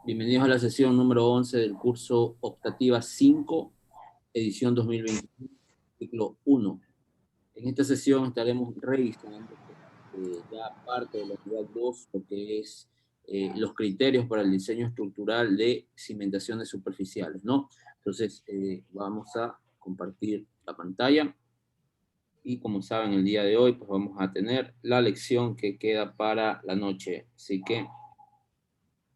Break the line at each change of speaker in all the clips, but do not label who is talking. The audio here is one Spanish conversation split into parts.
Bienvenidos a la sesión número 11 del curso Optativa 5, edición 2021, ciclo 1. En esta sesión estaremos revisando ya parte de la unidad 2, lo que es los criterios para el diseño estructural de cimentaciones superficiales, ¿no? Entonces, vamos a compartir la pantalla. Y como saben, el día de hoy pues vamos a tener la lección que queda para la noche. Así que,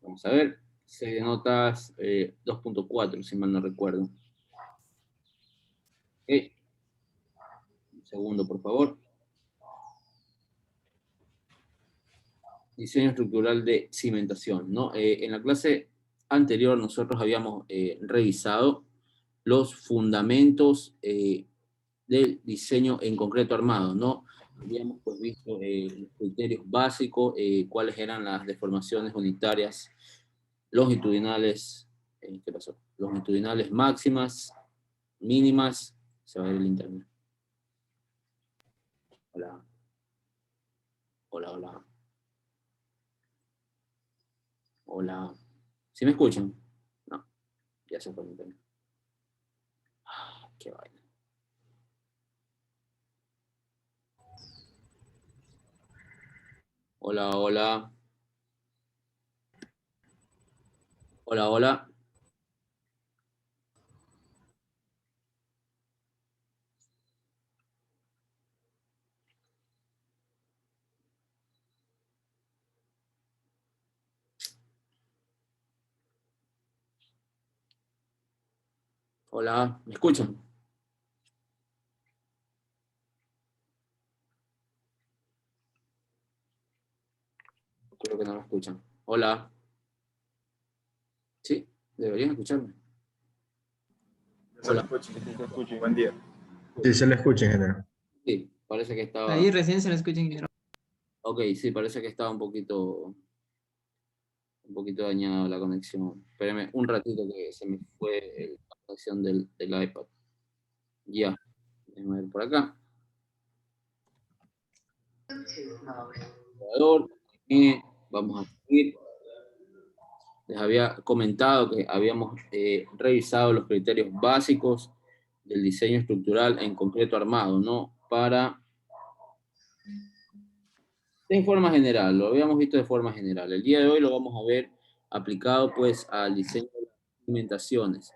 vamos a ver. 6 de notas, 2.4, si mal no recuerdo. Ok. Un segundo, por favor. Diseño estructural de cimentación, ¿no? En la clase anterior nosotros habíamos revisado los fundamentos del diseño en concreto armado, ¿no? Habíamos pues visto los criterios básicos, cuáles eran las deformaciones unitarias longitudinales, ¿qué pasó? Longitudinales máximas, mínimas, se va a ver el internet. Hola. Hola, hola. Hola. ¿Sí me escuchan? No, ya se fue el internet. Qué vaina. Hola, hola. Hola, hola. Hola, ¿me escuchan? Creo que no me escuchan. Hola. ¿Sí? ¿Deberían escucharme?
Se le
Hola.
escucha. Buen día.
Sí, se le escucha, ingeniero.
Sí, parece que estaba...
Ahí recién se lo escucha, ingeniero.
Ok, sí, parece que estaba un poquito dañada la conexión. Espérame un ratito que se me fue la conexión del iPad. Ya, déjame ver por acá. Vamos a seguir. Les había comentado que habíamos revisado los criterios básicos del diseño estructural en concreto armado, ¿no? De forma general, lo habíamos visto de forma general. El día de hoy lo vamos a ver aplicado pues al diseño de las cimentaciones.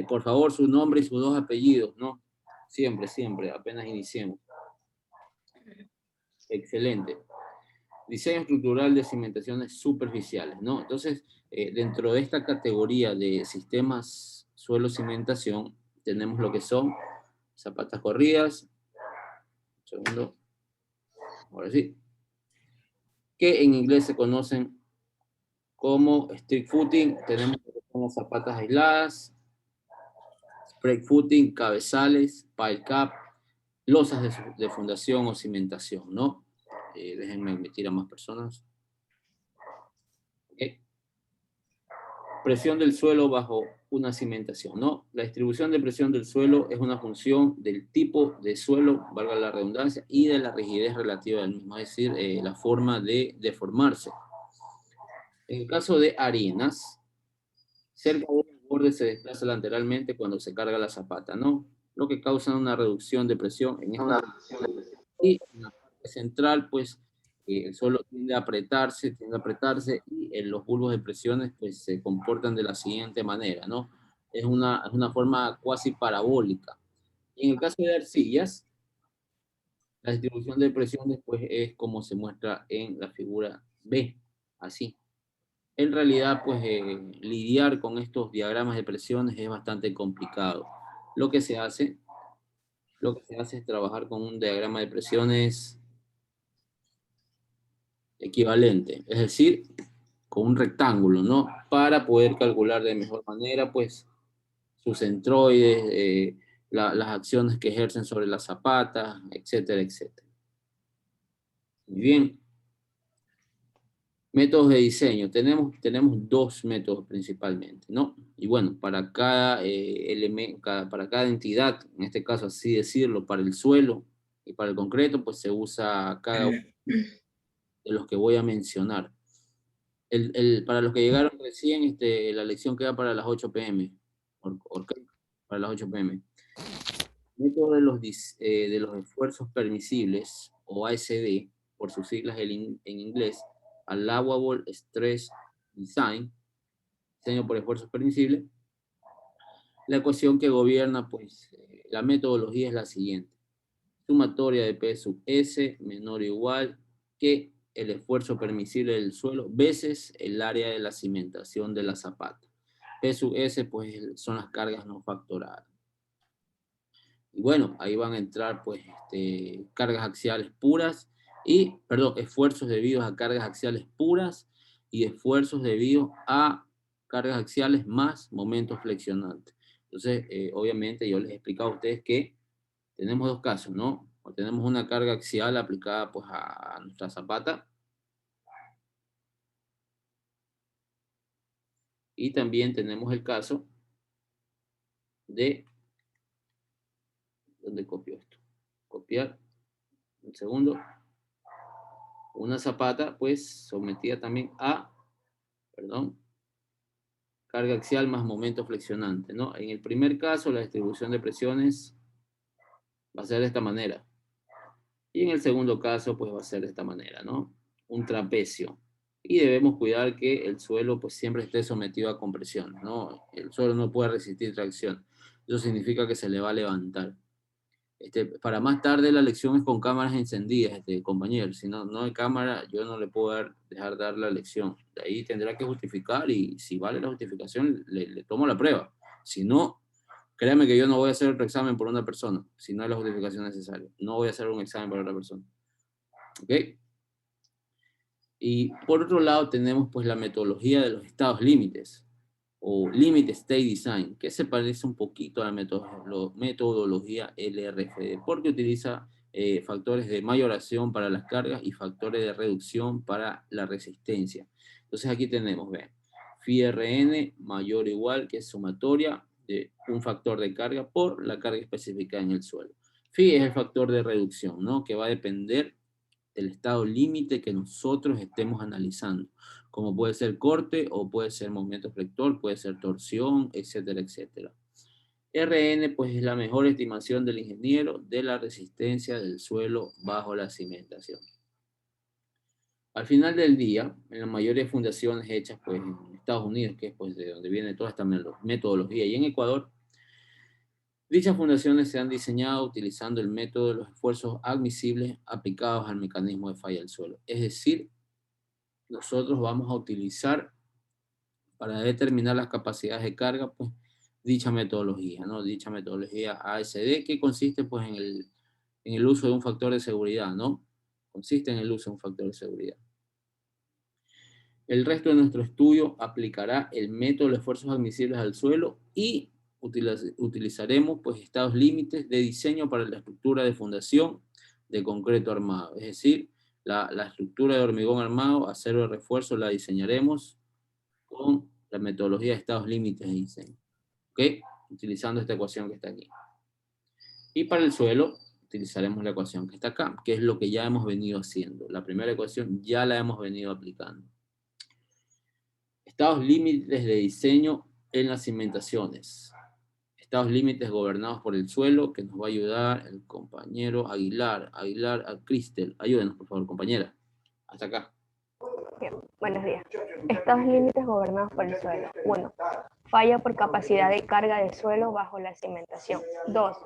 Por favor, su nombre y sus dos apellidos, ¿no? Siempre, siempre, apenas iniciemos. Excelente. Diseño estructural de cimentaciones superficiales, ¿no? Entonces, dentro de esta categoría de sistemas suelo-cimentación, tenemos lo que son zapatas corridas, un segundo, ahora sí, que en inglés se conocen como street footing, tenemos las zapatas aisladas, spread footing, cabezales, pile cap, losas de fundación o cimentación, ¿no? Déjenme meter a más personas. Okay. Presión del suelo bajo una cimentación, ¿no? La distribución de presión del suelo es una función del tipo de suelo, valga la redundancia, y de la rigidez relativa del mismo, es decir, la forma de deformarse. En el caso de arenas, cerca de un borde se desplaza lateralmente cuando se carga la zapata, ¿no? Lo que causa una reducción de presión en esta y en la parte central, pues, el suelo tiende a apretarse, y los bulbos de presiones, pues, se comportan de la siguiente manera, ¿no? Es una forma cuasi parabólica. En el caso de arcillas, la distribución de presiones, pues, es como se muestra en la figura B, así. En realidad, pues, lidiar con estos diagramas de presiones es bastante complicado. Lo que se hace, es trabajar con un diagrama de presiones equivalente, es decir, con un rectángulo, ¿no? Para poder calcular de mejor manera, pues, sus centroides, las acciones que ejercen sobre las zapatas, etcétera, etcétera. Muy bien. Métodos de diseño. Tenemos dos métodos principalmente, ¿no? Y bueno, para cada elemento, para cada entidad, en este caso así decirlo, para el suelo y para el concreto, pues se usa cada uno de los que voy a mencionar. Para los que llegaron recién, la lección queda para las 8 p.m. Para las 8 p.m. Método de los esfuerzos permisibles, o ASD, por sus siglas en inglés, Allowable Stress Design, diseño por esfuerzos permisibles. La ecuación que gobierna, pues, la metodología es la siguiente. Sumatoria de P sub S menor o igual que el esfuerzo permisible del suelo veces el área de la cimentación de la zapata. P sub S, pues, son las cargas no factoradas. Y bueno, ahí van a entrar, pues, cargas axiales puras esfuerzos debidos a cargas axiales puras y esfuerzos debidos a cargas axiales más momentos flexionantes. Entonces, obviamente, yo les he explicado a ustedes que tenemos dos casos, ¿no? O tenemos una carga axial aplicada, pues, a nuestra zapata. Y también tenemos el caso de... ¿Dónde copio esto? Copiar. Un segundo. Una zapata, pues, sometida también a, carga axial más momento flexionante, ¿no? En el primer caso, la distribución de presiones va a ser de esta manera. Y en el segundo caso, pues, va a ser de esta manera, ¿no? Un trapecio. Y debemos cuidar que el suelo, pues, siempre esté sometido a compresión, ¿no? El suelo no puede resistir tracción. Eso significa que se le va a levantar. Para más tarde la lección es con cámaras encendidas, compañero. Si no hay cámara, yo no le puedo dejar dar la lección. De ahí tendrá que justificar y si vale la justificación, le tomo la prueba. Si no, créame que yo no voy a hacer otro examen por una persona, si no hay la justificación necesaria. No voy a hacer un examen para otra persona. ¿Ok? Y por otro lado tenemos, pues, la metodología de los estados límites, o Limit State Design, que se parece un poquito a la metodología LRFD, porque utiliza factores de mayoración para las cargas y factores de reducción para la resistencia. Entonces aquí tenemos, vean, phi Rn mayor o igual, que es sumatoria de un factor de carga por la carga específica en el suelo. Phi es el factor de reducción, ¿no? Que va a depender del estado límite que nosotros estemos analizando, como puede ser corte o puede ser movimiento flector, puede ser torsión, etcétera, etcétera. Rn, pues, es la mejor estimación del ingeniero de la resistencia del suelo bajo la cimentación. Al final del día, en la mayoría de fundaciones hechas, pues, en Estados Unidos, que es, pues, de donde viene toda esta metodología, y en Ecuador, dichas fundaciones se han diseñado utilizando el método de los esfuerzos admisibles aplicados al mecanismo de falla del suelo. Es decir, nosotros vamos a utilizar para determinar las capacidades de carga, pues, dicha metodología, ¿no? Dicha metodología ASD, que consiste, pues, en el uso de un factor de seguridad, ¿no? Consiste en el uso de un factor de seguridad. El resto de nuestro estudio aplicará el método de esfuerzos admisibles al suelo y utilizaremos, pues, estados límites de diseño para la estructura de fundación de concreto armado. Es decir, la estructura de hormigón armado, acero de refuerzo, la diseñaremos con la metodología de estados límites de diseño. ¿Ok? Utilizando esta ecuación que está aquí. Y para el suelo, utilizaremos la ecuación que está acá, que es lo que ya hemos venido haciendo. La primera ecuación ya la hemos venido aplicando. Estados límites de diseño en las cimentaciones. Estados límites gobernados por el suelo, que nos va a ayudar el compañero Aguilar. Aguilar, Cristel. Ayúdenos, por favor, compañera. Hasta acá.
Bien, buenos días. Estados límites gobernados por el suelo. 1. Falla por capacidad de carga de suelo bajo la cimentación. 2.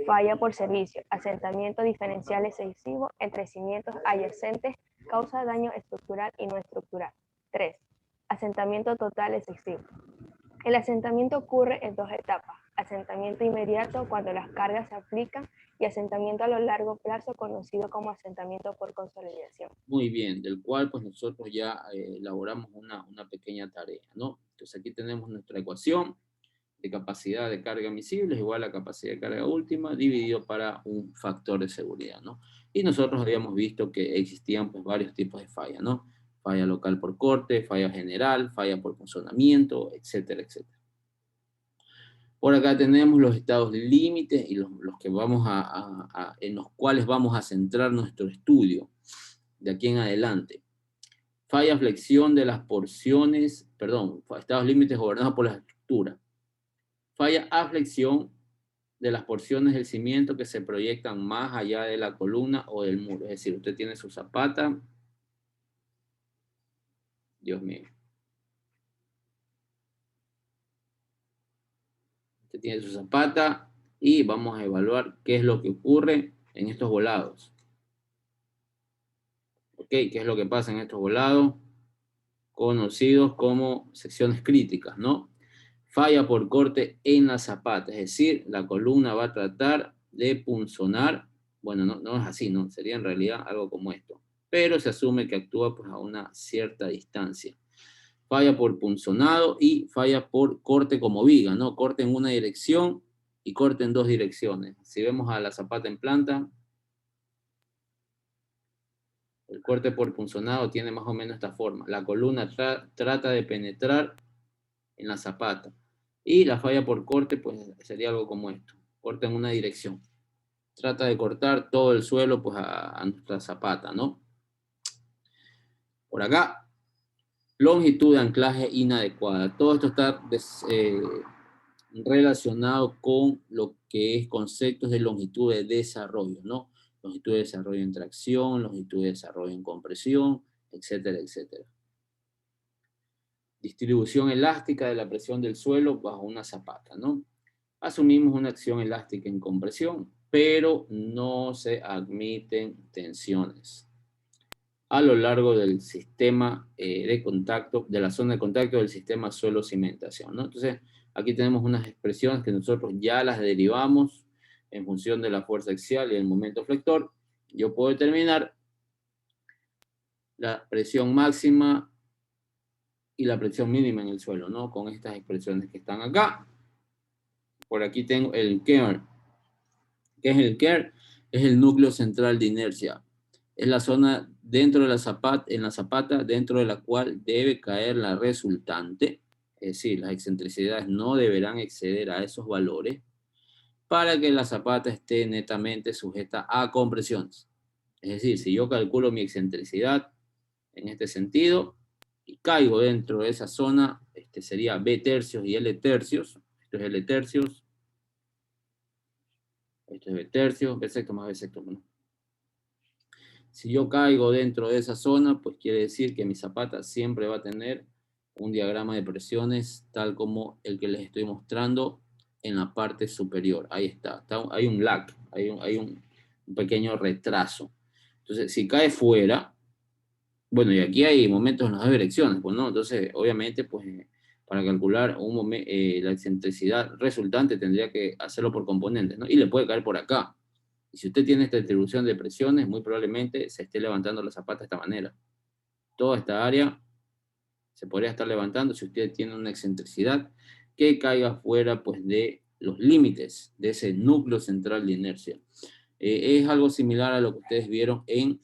Falla por servicio. Asentamiento diferencial excesivo entre cimientos adyacentes causa daño estructural y no estructural. 3. Asentamiento total excesivo. El asentamiento ocurre en dos etapas. Asentamiento inmediato cuando las cargas se aplican y asentamiento a lo largo plazo conocido como asentamiento por consolidación.
Muy bien, del cual, pues, nosotros ya elaboramos una pequeña tarea, ¿no? Entonces aquí tenemos nuestra ecuación de capacidad de carga admisible es igual a capacidad de carga última dividido para un factor de seguridad, ¿no? Y nosotros habíamos visto que existían, pues, varios tipos de falla, ¿no? Falla local por corte, falla general, falla por funcionamiento, etcétera, etcétera. Por acá tenemos los estados límites y los que vamos en los cuales vamos a centrar nuestro estudio de aquí en adelante. Falla flexión de las porciones, perdón, estados límites gobernados por la estructura. Falla aflexión de las porciones del cimiento que se proyectan más allá de la columna o del muro. Es decir, usted tiene su zapata. Dios mío. Usted tiene su zapata y vamos a evaluar qué es lo que ocurre en estos volados. Ok, ¿qué es lo que pasa en estos volados? Conocidos como secciones críticas, ¿no? Falla por corte en la zapata, es decir, la columna va a tratar de punzonar. Bueno, no es así, ¿no? Sería en realidad algo como esto. Pero se asume que actúa pues, a una cierta distancia. Falla por punzonado y falla por corte como viga, ¿no? Corte en una dirección y corte en dos direcciones. Si vemos a la zapata en planta, el corte por punzonado tiene más o menos esta forma. La columna trata de penetrar en la zapata. Y la falla por corte, pues sería algo como esto. Corta en una dirección. Trata de cortar todo el suelo pues a nuestra zapata, ¿no? Por acá, longitud de anclaje inadecuada. Todo esto está relacionado con lo que es conceptos de longitud de desarrollo, ¿no? Longitud de desarrollo en tracción, longitud de desarrollo en compresión, etcétera, etcétera. Distribución elástica de la presión del suelo bajo una zapata, ¿no? Asumimos una acción elástica en compresión, pero no se admiten tensiones a lo largo del sistema de contacto, de la zona de contacto del sistema suelo-cimentación, ¿no? Entonces, aquí tenemos unas expresiones que nosotros ya las derivamos en función de la fuerza axial y el momento flector. Yo puedo determinar la presión máxima y la presión mínima en el suelo, ¿no? Con estas expresiones que están acá. Por aquí tengo el KER. ¿Qué es el KER? Es el núcleo central de inercia. Es la zona dentro de la zapata, dentro de la cual debe caer la resultante. Es decir, las excentricidades no deberán exceder a esos valores para que la zapata esté netamente sujeta a compresiones. Es decir, si yo calculo mi excentricidad en este sentido y caigo dentro de esa zona, sería B tercios y L tercios. Esto es L tercios. Esto es B tercios, B secto más B secto, ¿no? Si yo caigo dentro de esa zona, pues quiere decir que mi zapata siempre va a tener un diagrama de presiones tal como el que les estoy mostrando en la parte superior. Ahí está, hay un lag, hay un pequeño retraso. Entonces, si cae fuera, bueno, y aquí hay momentos en las dos direcciones, pues no, entonces obviamente pues para calcular la excentricidad resultante tendría que hacerlo por componentes, ¿no? Y le puede caer por acá. Y si usted tiene esta distribución de presiones, muy probablemente se esté levantando la zapata de esta manera. Toda esta área se podría estar levantando si usted tiene una excentricidad que caiga fuera pues, de los límites de ese núcleo central de inercia. Es algo similar a lo que ustedes vieron en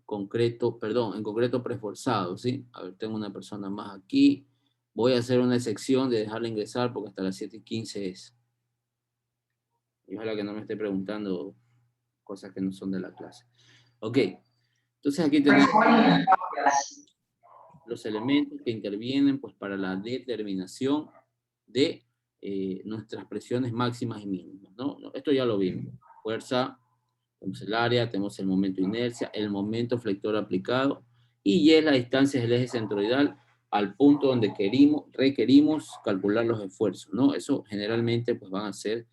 concreto, perdón, en concreto preforzado, ¿sí? A ver, tengo una persona más aquí. Voy a hacer una excepción de dejarla ingresar porque hasta las 7:15 es. Y ojalá que no me esté preguntando cosas que no son de la clase. Ok, entonces aquí tenemos los elementos que intervienen pues, para la determinación de nuestras presiones máximas y mínimas, ¿no? Esto ya lo vimos. Fuerza, tenemos el área, tenemos el momento de inercia, el momento flector aplicado, y Y es la distancia del eje centroidal al punto donde requerimos calcular los esfuerzos, ¿no? Eso generalmente pues, van a ser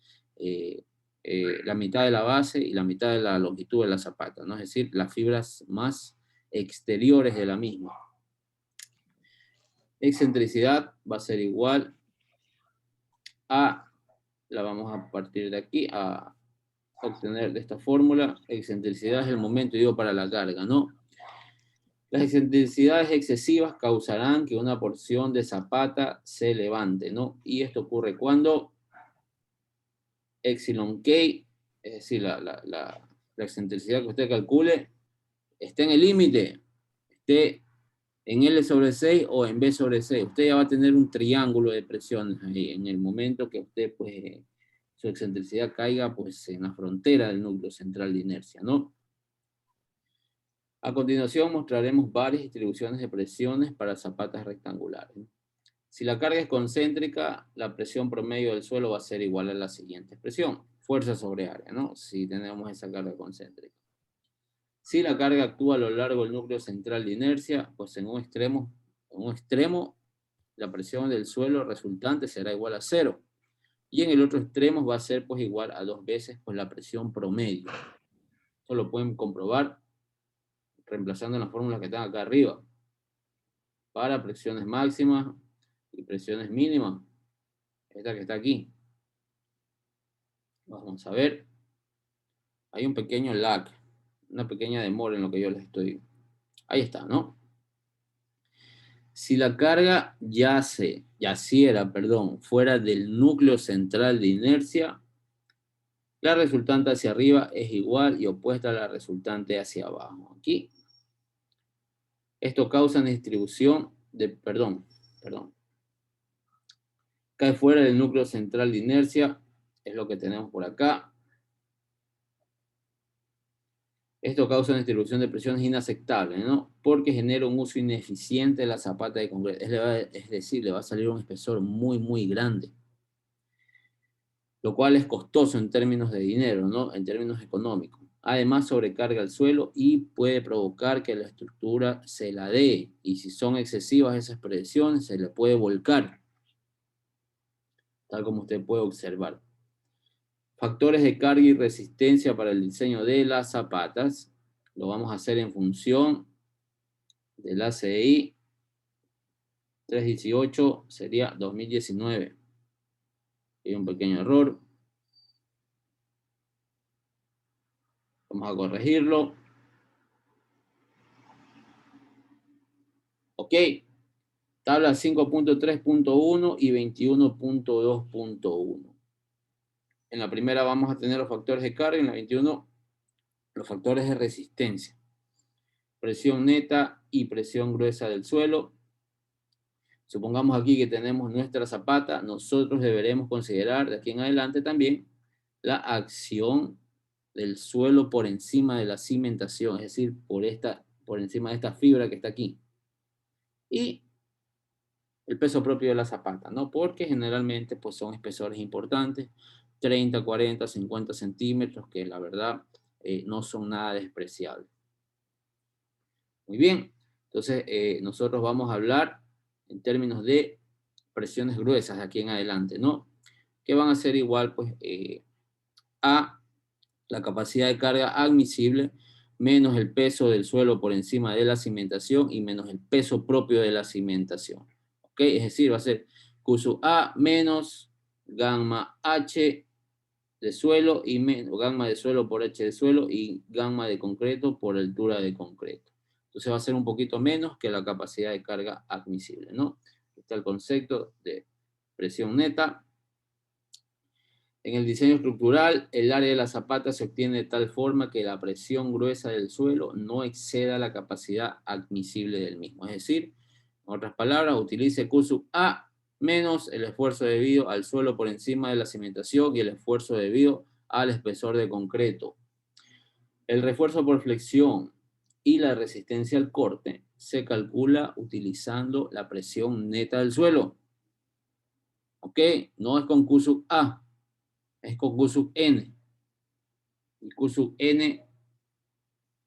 la mitad de la base y la mitad de la longitud de la zapata, ¿no? Es decir, las fibras más exteriores de la misma. Excentricidad va a ser igual a, la vamos a partir de aquí, a obtener de esta fórmula, excentricidad es el momento, digo, para la carga, ¿no? Las excentricidades excesivas causarán que una porción de zapata se levante, ¿no? Y esto ocurre cuando epsilon k, es decir, la excentricidad que usted calcule, esté en el límite, esté en L sobre 6 o en B sobre 6. Usted ya va a tener un triángulo de presiones ahí en el momento que usted, pues, su excentricidad caiga, pues, en la frontera del núcleo central de inercia, ¿no? A continuación mostraremos varias distribuciones de presiones para zapatas rectangulares. Si la carga es concéntrica, la presión promedio del suelo va a ser igual a la siguiente expresión. Fuerza sobre área, ¿no? Si tenemos esa carga concéntrica. Si la carga actúa a lo largo del núcleo central de inercia, pues en un extremo la presión del suelo resultante será igual a 0. Y en el otro extremo va a ser pues igual a 2 veces pues, la presión promedio. Esto lo pueden comprobar reemplazando las fórmulas que están acá arriba. Para presiones máximas y presiones mínimas. Esta que está aquí. Vamos a ver. Hay un pequeño lag. Una pequeña demora en lo que yo les estoy... Ahí está, ¿no? Si la carga yaciera, fuera del núcleo central de inercia, la resultante hacia arriba es igual y opuesta a la resultante hacia abajo. Aquí. Esto causa una distribución de, cae fuera del núcleo central de inercia, es lo que tenemos por acá. Esto causa una distribución de presiones inaceptable, ¿no? Porque genera un uso ineficiente de la zapata de concreto. Es decir, le va a salir un espesor muy, muy grande. Lo cual es costoso en términos de dinero, ¿no? En términos económicos. Además, sobrecarga el suelo y puede provocar que la estructura se ladee. Y si son excesivas esas presiones, se le puede volcar. Tal como usted puede observar. Factores de carga y resistencia para el diseño de las zapatas. Lo vamos a hacer en función del ACI 318, sería 2019. Hay un pequeño error. Vamos a corregirlo. Ok. Tabla 5.3.1 y 21.2.1. En la primera vamos a tener los factores de carga, en la 21 los factores de resistencia. Presión neta y presión gruesa del suelo. Supongamos aquí que tenemos nuestra zapata, nosotros deberemos considerar de aquí en adelante también la acción del suelo por encima de la cimentación, es decir, por encima de esta fibra que está aquí. Y el peso propio de la zapata, ¿no? Porque generalmente pues, son espesores importantes, 30, 40, 50 centímetros, que la verdad no son nada despreciables. Muy bien, entonces nosotros vamos a hablar en términos de presiones gruesas de aquí en adelante, ¿no? Que van a ser igual pues a la capacidad de carga admisible menos el peso del suelo por encima de la cimentación y menos el peso propio de la cimentación. ¿Ok? Es decir, va a ser Q sub A menos gamma H de suelo y menos gamma de suelo por H de suelo y gamma de concreto por altura de concreto. Entonces va a ser un poquito menos que la capacidad de carga admisible, ¿no? Está el concepto de presión neta. En el diseño estructural, el área de la zapata se obtiene de tal forma que la presión gruesa del suelo no exceda la capacidad admisible del mismo. Es decir, en otras palabras, utilice Q sub A menos el esfuerzo debido al suelo por encima de la cimentación y el esfuerzo debido al espesor de concreto. El refuerzo por flexión y la resistencia al corte se calcula utilizando la presión neta del suelo. ¿Ok? No es con Q sub A, es con Q sub N. Y Q sub N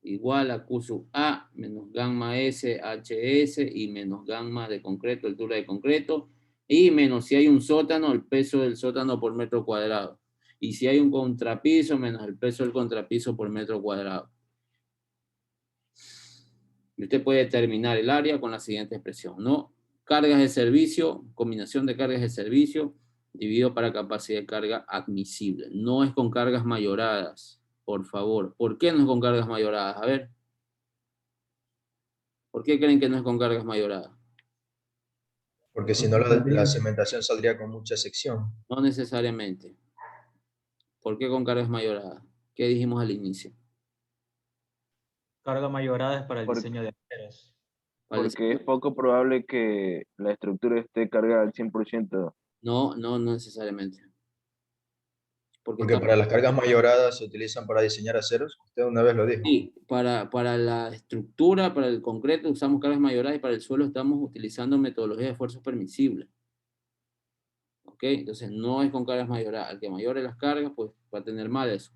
igual a Q sub A menos gamma S HS y menos gamma de concreto, altura de concreto, y menos si hay un sótano, el peso del sótano por metro cuadrado. Y si hay un contrapiso, menos el peso del contrapiso por metro cuadrado. Y usted puede determinar el área con la siguiente expresión, ¿no? Cargas de servicio, combinación de cargas de servicio, dividido para capacidad de carga admisible. No es con cargas mayoradas, por favor. ¿Por qué no es con cargas mayoradas? A ver. ¿Por qué creen que no es con cargas mayoradas?
Porque si no, la cimentación saldría con mucha sección.
No necesariamente. ¿Por qué con cargas mayoradas? ¿Qué dijimos al inicio?
Carga mayorada es para el
Porque-
diseño de aceros.
Porque es poco probable que la estructura esté cargada al 100%.
No necesariamente.
Porque para las cargas mayoradas se utilizan para diseñar aceros. Usted una vez lo dijo.
Sí, para la estructura, para el concreto usamos cargas mayoradas y para el suelo estamos utilizando metodología de esfuerzos permisibles. ¿Ok? Entonces no es con cargas mayoradas. Al que mayore las cargas, pues va a tener mal eso.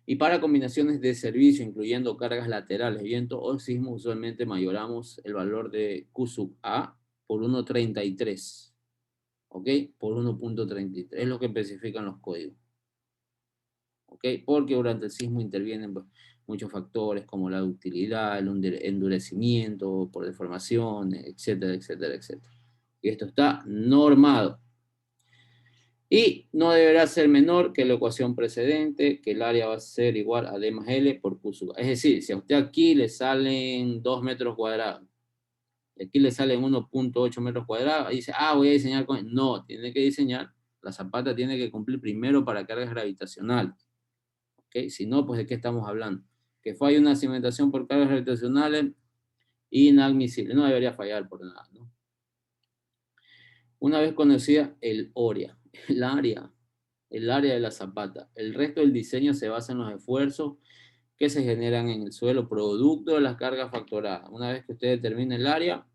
Y para combinaciones de servicio, incluyendo cargas laterales, viento o sismo, usualmente mayoramos el valor de Q sub A por 1.33. ¿Ok? Por 1.33. Es lo que especifican los códigos. ¿Ok? Porque durante el sismo intervienen pues, muchos factores como la ductilidad, el endurecimiento por deformación, etcétera, etcétera, etcétera. Y esto está normado. Y no deberá ser menor que la ecuación precedente, que el área va a ser igual a D más L por Q sub A. Es decir, si a usted aquí le salen 2 metros cuadrados, y aquí le salen 1.8 metros cuadrados, y dice, voy a diseñar con... No, tiene que diseñar, la zapata tiene que cumplir primero para cargas gravitacionales. ¿Okay? Si no, pues ¿de qué estamos hablando? Que falle una cimentación por cargas gravitacionales, inadmisible. No debería fallar por nada, ¿no? Una vez conocida el ORIA, el área de la zapata, el resto del diseño se basa en los esfuerzos que se generan en el suelo, producto de las cargas factoradas. Una vez que usted determine el área,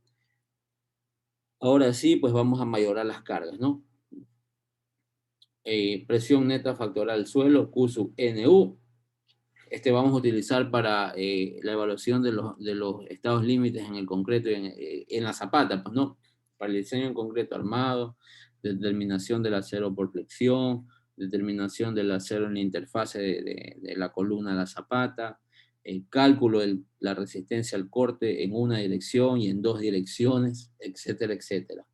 ahora sí, pues vamos a mayorar las cargas, ¿no? Presión neta factorada del suelo, Q sub NU. Vamos a utilizar para la evaluación de los estados límites en el concreto y en la zapata, pues no, para el diseño en concreto armado, determinación del acero por flexión, determinación del acero en la interfase de la columna de la zapata, el cálculo de la resistencia al corte en una dirección y en dos direcciones, etcétera, etcétera.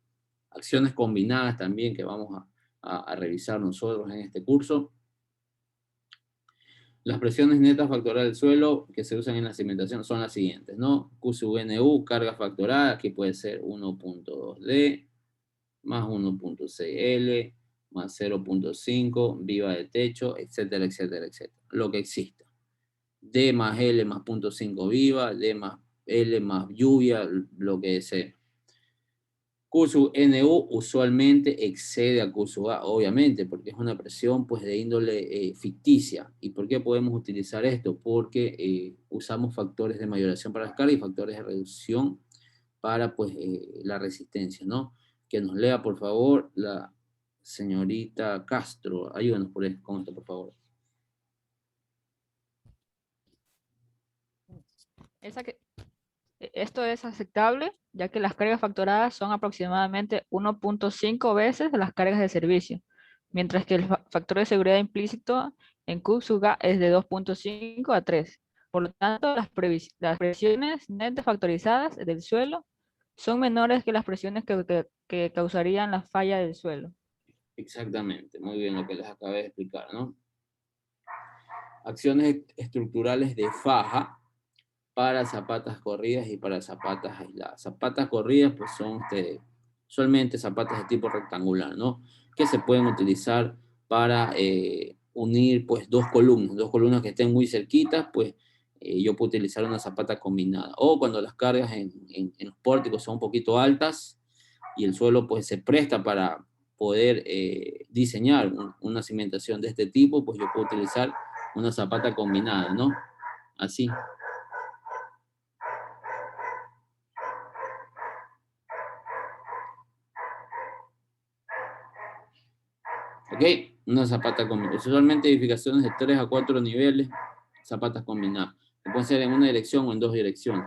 Acciones combinadas también que vamos a revisar nosotros en este curso. Las presiones netas factoradas del suelo que se usan en la cimentación son las siguientes, ¿no? Q sub NU, carga factorada, que puede ser 1.2D, más 1.6L, más 0.5, viva de techo, etcétera, etcétera, etcétera. Lo que exista. D más L más 0.5 viva, D más L más lluvia, lo que desee. Q sub NU usualmente excede a Q sub A, obviamente, porque es una presión pues, de índole ficticia. ¿Y por qué podemos utilizar esto? Porque usamos factores de mayoración para las cargas y factores de reducción para pues, la resistencia, ¿no? Que nos lea, por favor, la señorita Castro. Ayúdanos con esto, por favor.
Esto es aceptable, ya que las cargas factoradas son aproximadamente 1.5 veces las cargas de servicio, mientras que el factor de seguridad implícito en Q sub A es de 2.5 a 3. Por lo tanto, las presiones netas factorizadas del suelo son menores que las presiones que causarían la falla del suelo.
Exactamente, muy bien lo que les acabé de explicar, ¿no? Acciones estructurales de faja para zapatas corridas y para zapatas aisladas. Zapatas corridas pues son usualmente zapatas de tipo rectangular, ¿no? Que se pueden utilizar para unir pues dos columnas que estén muy cerquitas, pues yo puedo utilizar una zapata combinada. O cuando las cargas en los pórticos son un poquito altas y el suelo pues se presta para poder diseñar una cimentación de este tipo, pues yo puedo utilizar una zapata combinada, ¿no? Así. ¿Ok? Una zapata combinada. Usualmente edificaciones de 3 a 4 niveles, zapatas combinadas. Que pueden ser en una dirección o en dos direcciones.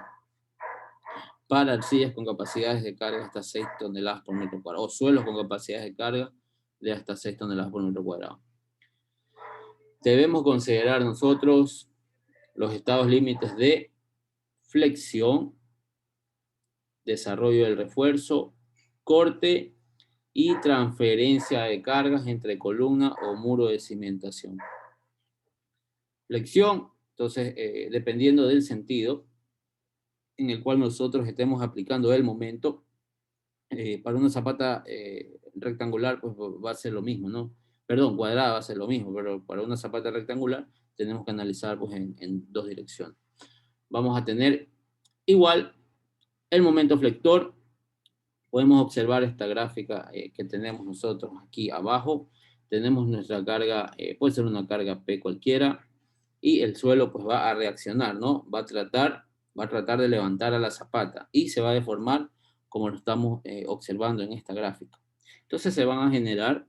Para arcillas con capacidades de carga hasta 6 toneladas por metro cuadrado. O suelos con capacidades de carga de hasta 6 toneladas por metro cuadrado. Debemos considerar nosotros los estados límites de flexión, desarrollo del refuerzo, corte y transferencia de cargas entre columna o muro de cimentación. Flexión, entonces, dependiendo del sentido en el cual nosotros estemos aplicando el momento, para una zapata rectangular, pues va a ser lo mismo, ¿no? Perdón, cuadrada va a ser lo mismo, pero para una zapata rectangular tenemos que analizar pues, en dos direcciones. Vamos a tener igual el momento flector. Podemos observar esta gráfica que tenemos nosotros aquí abajo. tenemos nuestra carga, puede ser una carga P cualquiera, y el suelo pues va a reaccionar, ¿no? Va a tratar de levantar a la zapata, y se va a deformar como lo estamos observando en esta gráfica. Entonces se van a generar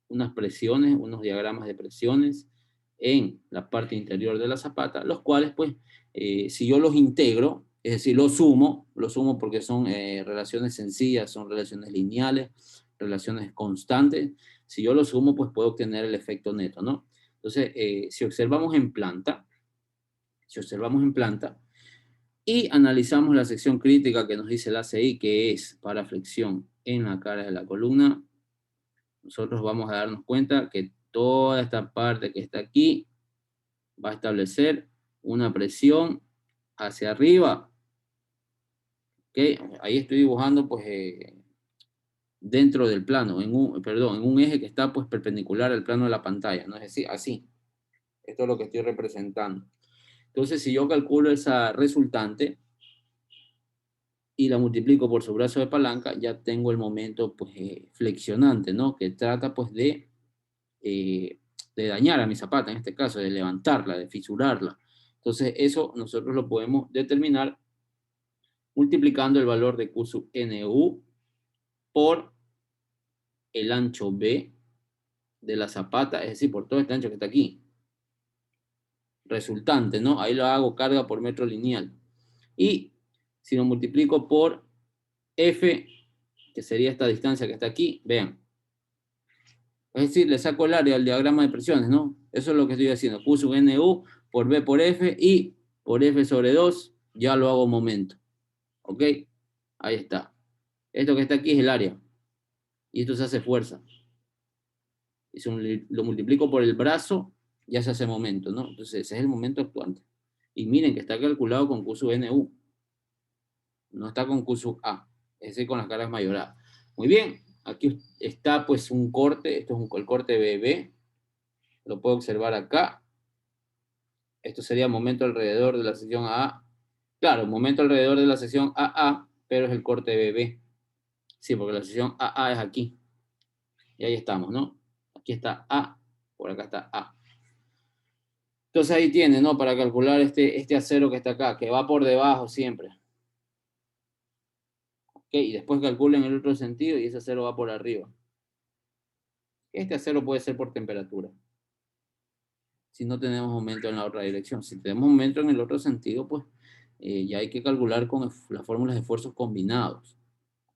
unas presiones, unos diagramas de presiones en la parte interior de la zapata, los cuales pues, si yo los integro, es decir, los sumo porque son relaciones sencillas, son relaciones lineales, relaciones constantes. Si yo los sumo, pues puedo obtener el efecto neto, ¿no? Entonces, si observamos en planta, y analizamos la sección crítica que nos dice la ACI, que es para flexión en la cara de la columna, nosotros vamos a darnos cuenta que toda esta parte que está aquí va a establecer una presión hacia arriba. ¿Okay? Ahí estoy dibujando pues dentro del plano, en un eje que está pues perpendicular al plano de la pantalla, ¿no? Es decir, así. Esto es lo que estoy representando. Entonces, si yo calculo esa resultante y la multiplico por su brazo de palanca, ya tengo el momento pues flexionante, ¿no? Que trata pues de dañar a mi zapata, en este caso, de levantarla, de fisurarla. Entonces, eso nosotros lo podemos determinar multiplicando el valor de Q sub NU por el ancho B de la zapata, es decir, por todo este ancho que está aquí. Resultante, ¿no? Ahí lo hago carga por metro lineal. Y si lo multiplico por F, que sería esta distancia que está aquí, vean. Es decir, le saco el área al diagrama de presiones, ¿no? Eso es lo que estoy haciendo. Q sub NU por B por F y por F sobre 2 ya lo hago momento. ¿Ok? Ahí está. Esto que está aquí es el área. Y esto se hace fuerza. Y si lo multiplico por el brazo, ya se hace momento, ¿no? Entonces ese es el momento actuante. Y miren que está calculado con Q sub NU. No está con Q sub A. Es decir, con las cargas mayoradas. Muy bien. Aquí está pues un corte. Esto es el corte BB. Lo puedo observar acá. Esto sería momento alrededor de la sección AA. Claro, momento alrededor de la sección AA, pero es el corte BB. Sí, porque la sección AA es aquí. Y ahí estamos, ¿no? Aquí está A, por acá está A. Entonces ahí tiene, ¿no? Para calcular este acero que está acá, que va por debajo siempre. ¿Ok? Y después calculen el otro sentido y ese acero va por arriba. Este acero puede ser por temperatura. Si no tenemos aumento en la otra dirección. Si tenemos aumento en el otro sentido, pues ya hay que calcular con las fórmulas de esfuerzos combinados.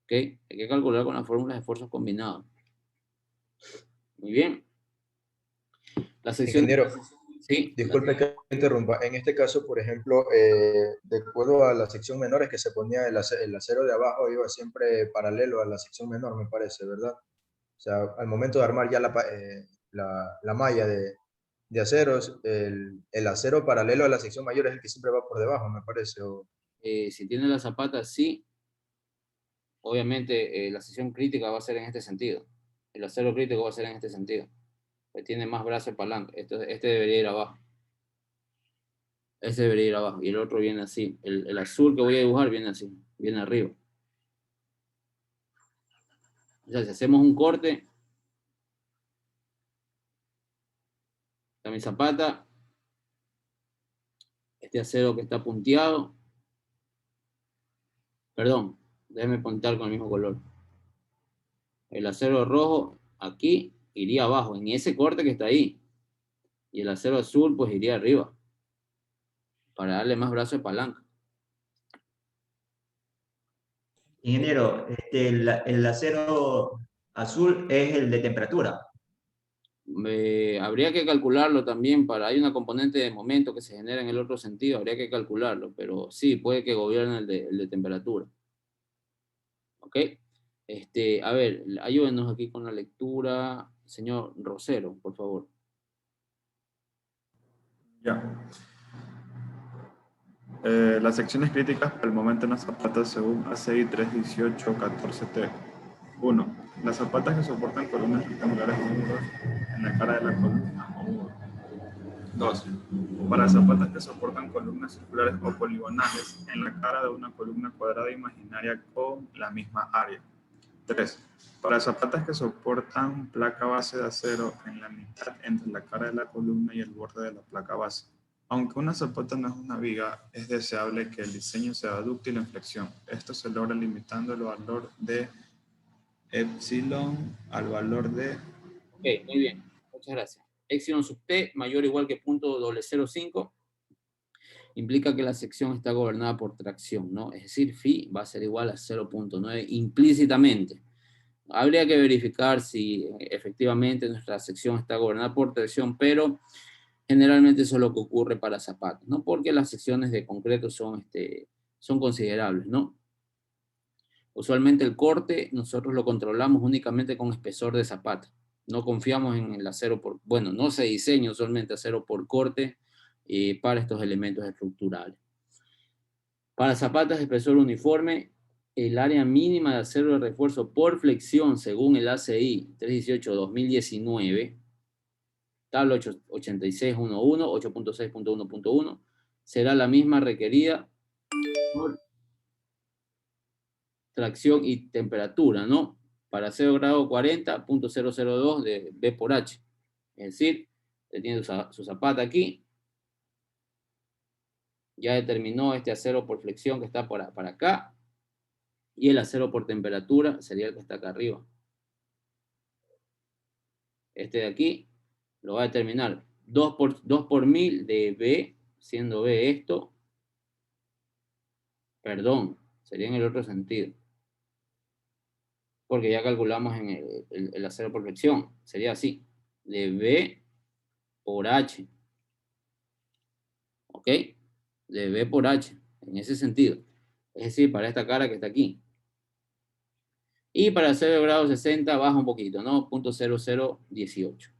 ¿Ok? Hay que calcular con las fórmulas de esfuerzos combinados. Muy bien. La sección...
Ingeniero,
sí,
disculpe que interrumpa. En este caso, por ejemplo, de acuerdo a la sección menor, es que se ponía el acero de abajo iba siempre paralelo a la sección menor, me parece, ¿verdad? O sea, al momento de armar ya la malla de aceros, el acero paralelo a la sección mayor es el que siempre va por debajo, me parece.
si tiene la zapata, sí. Obviamente, la sección crítica va a ser en este sentido. El acero crítico va a ser en este sentido. Tiene más brazo de palanca. Este debería ir abajo. Este debería ir abajo. Y el otro viene así. El azul que voy a dibujar viene así. Viene arriba. O sea, si hacemos un corte, está mi zapata. Este acero que está punteado. Perdón, déjeme puntar con el mismo color. El acero rojo aquí iría abajo, en ese corte que está ahí. Y el acero azul pues iría arriba. Para darle más brazo de palanca.
Ingeniero, el acero azul es el de temperatura.
Habría que calcularlo también, hay una componente de momento que se genera en el otro sentido, habría que calcularlo, pero sí, puede que gobierne el de temperatura. ¿Ok? A ver, ayúdenos aquí con la lectura, señor Rosero, por favor.
Ya. Las secciones críticas para el momento en las zapatas según ACI 318-14T. 1. Las zapatas que soportan columnas rectangulares unidos en la cara de la columna. 2. Para zapatas que soportan columnas circulares o poligonales en la cara de una columna cuadrada imaginaria con la misma área. 3. Para zapatas que soportan placa base de acero en la mitad entre la cara de la columna y el borde de la placa base. Aunque una zapata no es una viga, es deseable que el diseño sea dúctil en flexión. Esto se logra limitando el valor de epsilon al valor de...
Ok, muy bien. Muchas gracias. Epsilon sub t mayor o igual que 0.005 implica que la sección está gobernada por tracción, ¿no? Es decir, phi va a ser igual a 0.9 implícitamente. Habría que verificar si efectivamente nuestra sección está gobernada por tracción, pero generalmente eso es lo que ocurre para zapatos, ¿no? Porque las secciones de concreto son considerables, ¿no? Usualmente el corte nosotros lo controlamos únicamente con espesor de zapata. No confiamos en el acero bueno, no se diseña usualmente acero por corte para estos elementos estructurales. Para zapatas de espesor uniforme, el área mínima de acero de refuerzo por flexión según el ACI 318-2019, tabla 8611, 8.6.1.1, será la misma requerida por tracción y temperatura, ¿no? Para 0 grado 40.002 de B por H. Es decir, usted tiene su zapata aquí, ya determinó este acero por flexión que está para acá, y el acero por temperatura sería el que está acá arriba. Este de aquí lo va a determinar 2 por 1000 de B, siendo B esto, perdón, sería en el otro sentido, porque ya calculamos en el acero por flexión, sería así, de B por H, ¿ok? De B por H, en ese sentido, es decir, para esta cara que está aquí. Y para 0 grado 60 baja un poquito, ¿no? 0.0018.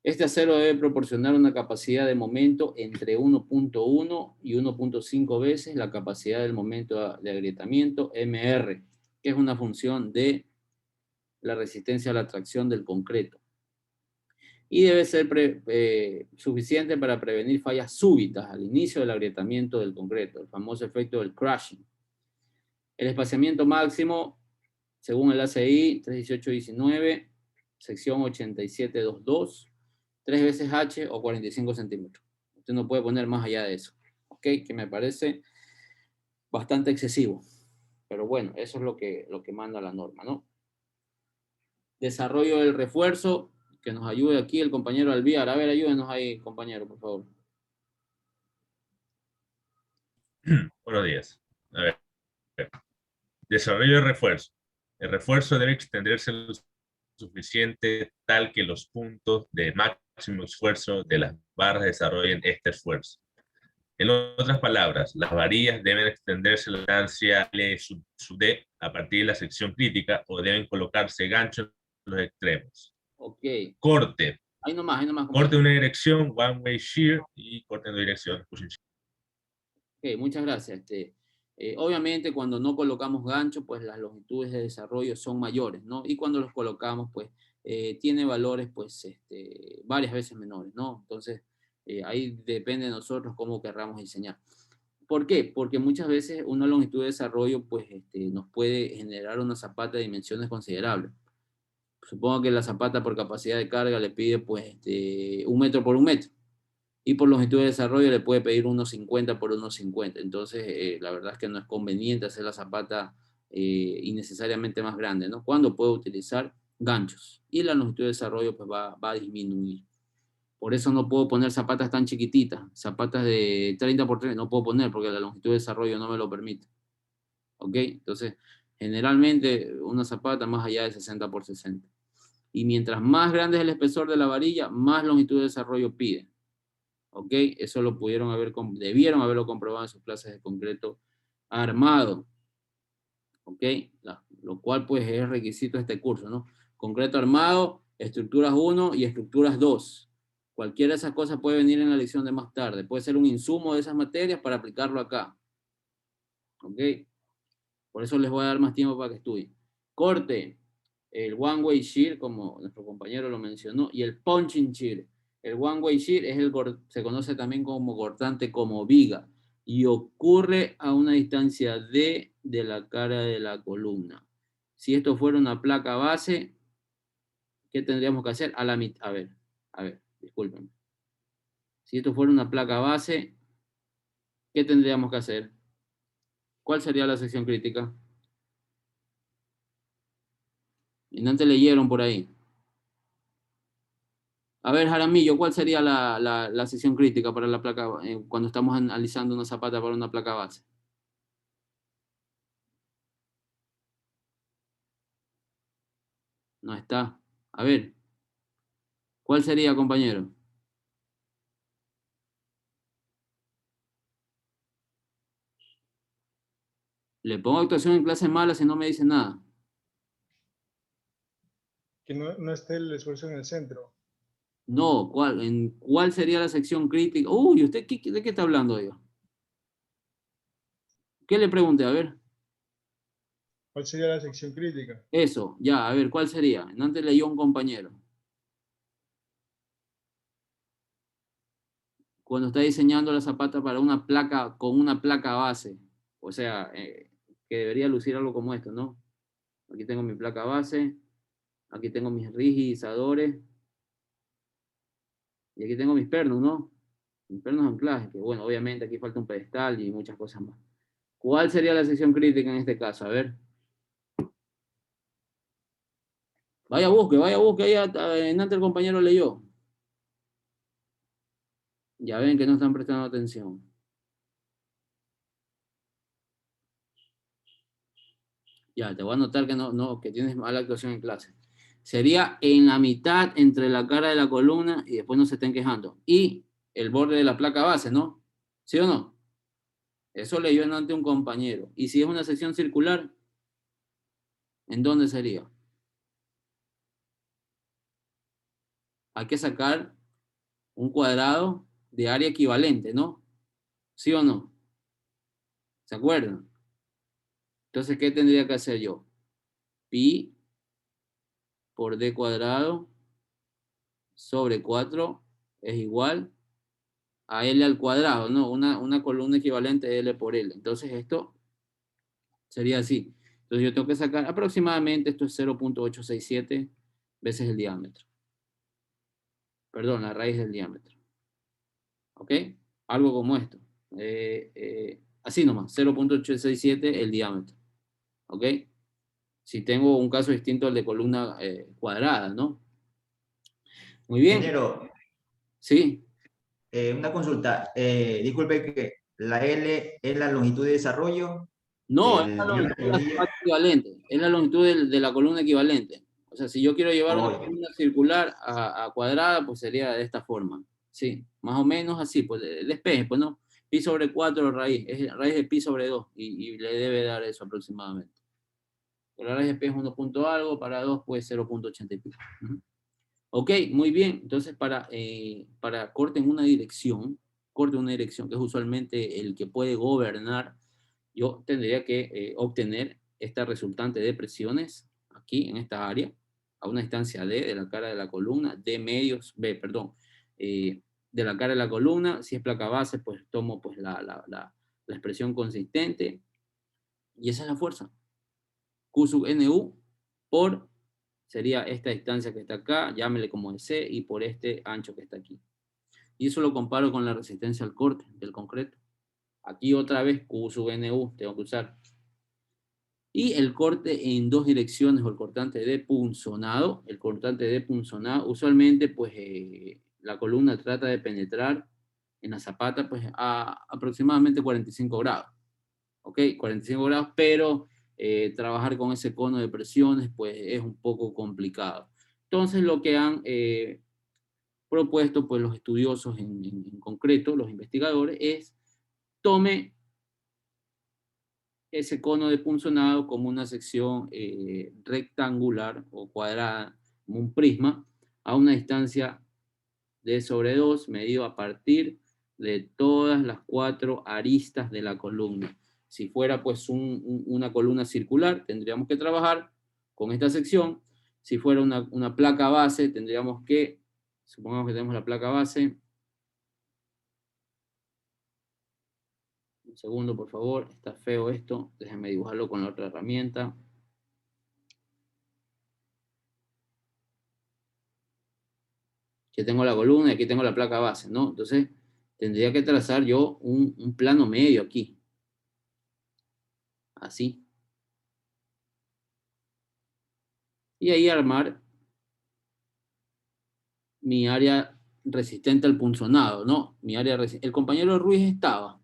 Este acero debe proporcionar una capacidad de momento entre 1.1 y 1.5 veces la capacidad del momento de agrietamiento MR, que es una función de la resistencia a la tracción del concreto. Y debe ser suficiente para prevenir fallas súbitas al inicio del agrietamiento del concreto, el famoso efecto del crashing. El espaciamiento máximo, según el ACI 318-19, sección 8722, 3 veces H o 45 centímetros. Usted no puede poner más allá de eso, ¿ok? Que me parece bastante excesivo. Pero bueno, eso es lo que manda la norma, ¿no? Desarrollo del refuerzo, que nos ayude aquí el compañero Alviar. A ver, ayúdenos ahí, compañero, por favor.
Buenos días. A ver. Desarrollo de refuerzo. El refuerzo debe extenderse lo suficiente tal que los puntos de máximo esfuerzo de las barras desarrollen este esfuerzo. En otras palabras, las varillas deben extenderse la distancia L sub D a partir de la sección crítica o deben colocarse ganchos en los extremos.
Ok.
Corte.
Ahí nomás.
Corte en una dirección, one way shear, y corte en dos direcciones, pushing shear.
Ok, muchas gracias. Obviamente cuando no colocamos gancho, pues las longitudes de desarrollo son mayores, ¿no? Y cuando los colocamos, pues tiene valores, pues, varias veces menores, ¿no? Entonces, ahí depende de nosotros cómo querramos diseñar. ¿Por qué? Porque muchas veces una longitud de desarrollo, pues, nos puede generar una zapata de dimensiones considerables. Supongo que la zapata por capacidad de carga le pide, pues, 1 metro por 1 metro. Y por longitud de desarrollo le puede pedir 1.50 por 1.50. Entonces, la verdad es que no es conveniente hacer la zapata innecesariamente más grande, ¿no? Cuando puedo utilizar ganchos. Y la longitud de desarrollo pues va a disminuir. Por eso no puedo poner zapatas tan chiquititas. Zapatas de 30 por 30 no puedo poner porque la longitud de desarrollo no me lo permite. ¿Ok? Entonces, generalmente una zapata más allá de 60 por 60. Y mientras más grande es el espesor de la varilla, más longitud de desarrollo pide. ¿Ok? Eso lo debieron haberlo comprobado en sus clases de concreto armado. ¿Ok? Lo cual pues es requisito de este curso, ¿no? Concreto armado, estructuras 1 y estructuras 2. Cualquiera de esas cosas puede venir en la lección de más tarde. Puede ser un insumo de esas materias para aplicarlo acá. ¿Ok? Por eso les voy a dar más tiempo para que estudien. Corte, el one way shear, como nuestro compañero lo mencionó, y el punching shear. El one way shear se conoce también como cortante como viga y ocurre a una distancia D de la cara de la columna. Si esto fuera una placa base, ¿qué tendríamos que hacer? A la mitad. A ver, discúlpenme. Si esto fuera una placa base, ¿qué tendríamos que hacer? ¿Cuál sería la sección crítica? Y no te leyeron por ahí. A ver, Jaramillo, ¿cuál sería la sección crítica para la placa cuando estamos analizando una zapata para una placa base? No está. A ver, ¿cuál sería, compañero? Le pongo actuación en clase mala si no me dice nada.
Que no esté el esfuerzo en el centro.
No, ¿cuál sería la sección crítica? Uy, ¿usted de qué está hablando yo? ¿Qué le pregunté? A ver.
¿Cuál sería la sección crítica?
Eso, ya, a ver, ¿cuál sería? Antes leyó un compañero. Cuando está diseñando la zapata para una placa, con una placa base. O sea, que debería lucir algo como esto, ¿no? Aquí tengo mi placa base. Aquí tengo mis rigidizadores. Y aquí tengo mis pernos, ¿no? Mis pernos anclajes, que bueno, obviamente aquí falta un pedestal y muchas cosas más. ¿Cuál sería la sección crítica en este caso? A ver. Vaya busque, ahí antes el compañero leyó. Ya ven que no están prestando atención. Ya, te voy a anotar que que tienes mala actuación en clase. Sería en la mitad entre la cara de la columna y después no se estén quejando. Y el borde de la placa base, ¿no? ¿Sí o no? Eso leyó ante un compañero. Y si es una sección circular, ¿en dónde sería? Hay que sacar un cuadrado de área equivalente, ¿no? ¿Sí o no? ¿Se acuerdan? Entonces, ¿qué tendría que hacer yo? Pi por d cuadrado sobre 4 es igual a L al cuadrado, ¿no? Una columna equivalente a L por L. Entonces esto sería así. Entonces yo tengo que sacar aproximadamente, esto es 0.867 veces el diámetro. Perdón, la raíz del diámetro. ¿Ok? Algo como esto. Así nomás, 0.867 el diámetro. ¿Ok? Si tengo un caso distinto al de columna cuadrada, ¿no? Muy bien.
Ingeniero,
Sí.
una consulta. Disculpe que la L es la longitud de desarrollo
No, es la
del
longitud de la
anillo.
zapata equivalente. Es la longitud de la columna equivalente. O sea, si yo quiero llevar una columna circular a cuadrada, pues sería de esta forma. Sí, más o menos así, pues despeje, pues no. Pi sobre 4 raíz, es raíz de pi sobre 2 y le debe dar eso aproximadamente. La raíz de pi es 1 punto algo, para 2 pues 0.80 y pico. Ok, muy bien. Entonces para corte en una dirección, que es usualmente el que puede gobernar, yo tendría que obtener esta resultante de presiones aquí en esta área, a una distancia D de la cara de la columna, D medios, de la cara de la columna. Si es placa base, pues tomo pues la expresión consistente, y esa es la fuerza. Q sub NU por, sería esta distancia que está acá, llámele como desee, y por este ancho que está aquí. Y eso lo comparo con la resistencia al corte del concreto. Aquí otra vez Q sub NU tengo que usar. Y el corte en dos direcciones, o el cortante de punzonado. El cortante de punzonado, usualmente pues la columna trata de penetrar en la zapata pues a aproximadamente 45 grados. ¿Ok? 45 grados, pero trabajar con ese cono de presiones pues es un poco complicado. Entonces lo que han propuesto pues los estudiosos en concreto, los investigadores, es tome ese cono de punzonado como una sección rectangular o cuadrada, como un prisma, a una distancia de sobre 2, medido a partir de todas las 4 aristas de la columna. Si fuera pues una columna circular, tendríamos que trabajar con esta sección. Si fuera una placa base, tendríamos que, supongamos que tenemos la placa base. Un segundo, por favor, está feo esto, déjenme dibujarlo con la otra herramienta. que tengo la columna y aquí tengo la placa base, ¿no? Entonces, tendría que trazar yo un plano medio aquí. Así. Y ahí armar mi área resistente al punzonado, ¿no? Mi área el compañero Ruiz estaba.